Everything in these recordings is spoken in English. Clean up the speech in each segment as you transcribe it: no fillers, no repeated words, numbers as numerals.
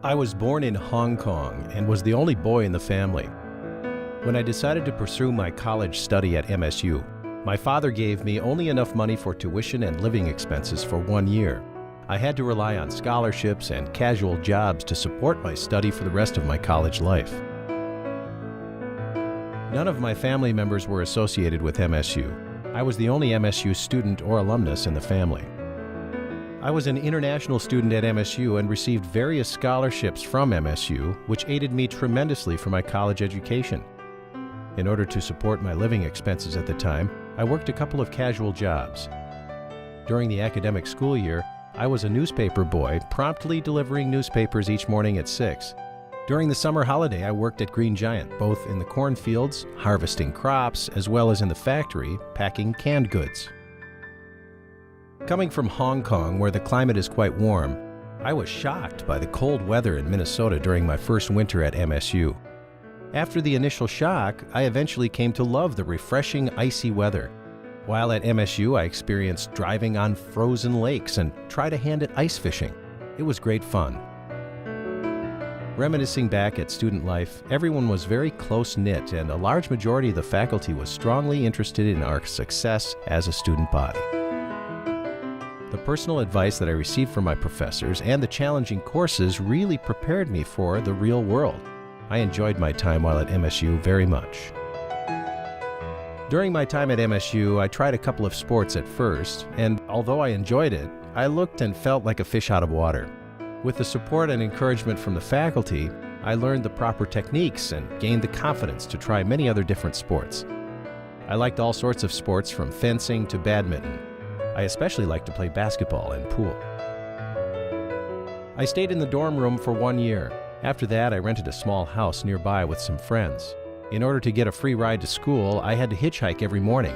I was born in Hong Kong and was the only boy in the family. When I decided to pursue my college study at MSU, my father gave me only enough money for tuition and living expenses for 1 year. I had to rely on scholarships and casual jobs to support my study for the rest of my college life. None of my family members were associated with MSU. I was the only MSU student or alumnus in the family. I was an international student at MSU and received various scholarships from MSU, which aided me tremendously for my college education. In order to support my living expenses at the time, I worked a couple of casual jobs. During the academic school year, I was a newspaper boy, promptly delivering newspapers each morning at 6. During the summer holiday, I worked at Green Giant, both in the cornfields, harvesting crops, as well as in the factory, packing canned goods. Coming from Hong Kong, where the climate is quite warm, I was shocked by the cold weather in Minnesota during my first winter at MSU. After the initial shock, I eventually came to love the refreshing, icy weather. While at MSU, I experienced driving on frozen lakes and tried a hand at ice fishing. It was great fun. Reminiscing back at student life, everyone was very close-knit and a large majority of the faculty was strongly interested in our success as a student body. The personal advice that I received from my professors and the challenging courses really prepared me for the real world. I enjoyed my time while at MSU very much. During my time at MSU, I tried a couple of sports at first, and although I enjoyed it, I looked and felt like a fish out of water. With the support and encouragement from the faculty, I learned the proper techniques and gained the confidence to try many other different sports. I liked all sorts of sports from fencing to badminton. I especially liked to play basketball and pool. I stayed in the dorm room for 1 year. After that, I rented a small house nearby with some friends. In order to get a free ride to school, I had to hitchhike every morning.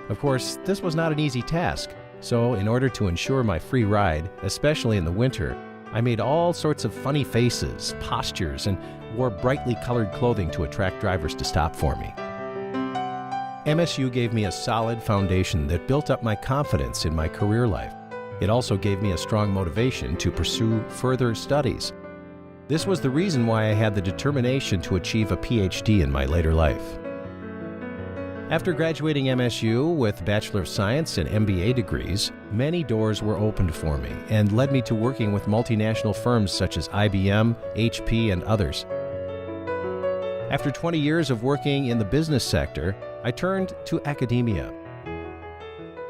Of course, this was not an easy task, so in order to ensure my free ride, especially in the winter, I made all sorts of funny faces, postures, and wore brightly colored clothing to attract drivers to stop for me. MSU gave me a solid foundation that built up my confidence in my career life. It also gave me a strong motivation to pursue further studies. This was the reason why I had the determination to achieve a PhD in my later life. After graduating MSU with Bachelor of Science and MBA degrees, many doors were opened for me and led me to working with multinational firms such as IBM, HP, and others. After 20 years of working in the business sector, I turned to academia.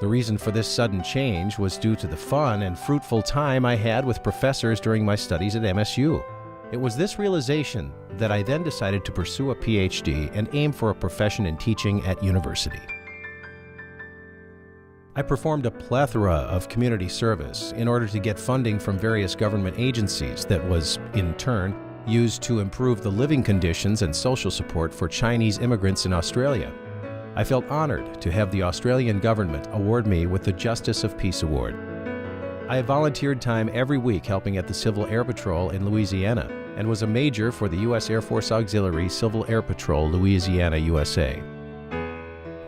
The reason for this sudden change was due to the fun and fruitful time I had with professors during my studies at MSU. It was this realization that I then decided to pursue a PhD and aim for a profession in teaching at university. I performed a plethora of community service in order to get funding from various government agencies that was, in turn, used to improve the living conditions and social support for Chinese immigrants in Australia. I felt honored to have the Australian government award me with the Justice of Peace Award. I volunteered time every week helping at the Civil Air Patrol in Louisiana and was a major for the U.S. Air Force Auxiliary Civil Air Patrol, Louisiana, USA.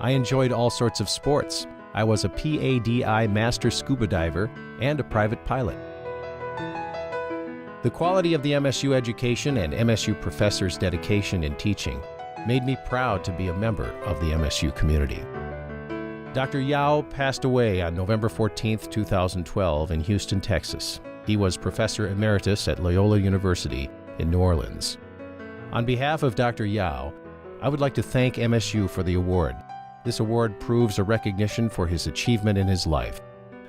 I enjoyed all sorts of sports. I was a PADI master scuba diver and a private pilot. The quality of the MSU education and MSU professors' dedication in teaching made me proud to be a member of the MSU community. Dr. LeeYao passed away on November 14, 2012 in Houston, Texas. He was Professor Emeritus at Loyola University in New Orleans. On behalf of Dr. LeeYao, I would like to thank MSU for the award. This award proves a recognition for his achievement in his life.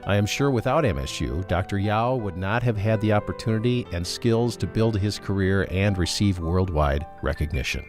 I am sure without MSU, Dr. LeeYao would not have had the opportunity and skills to build his career and receive worldwide recognition.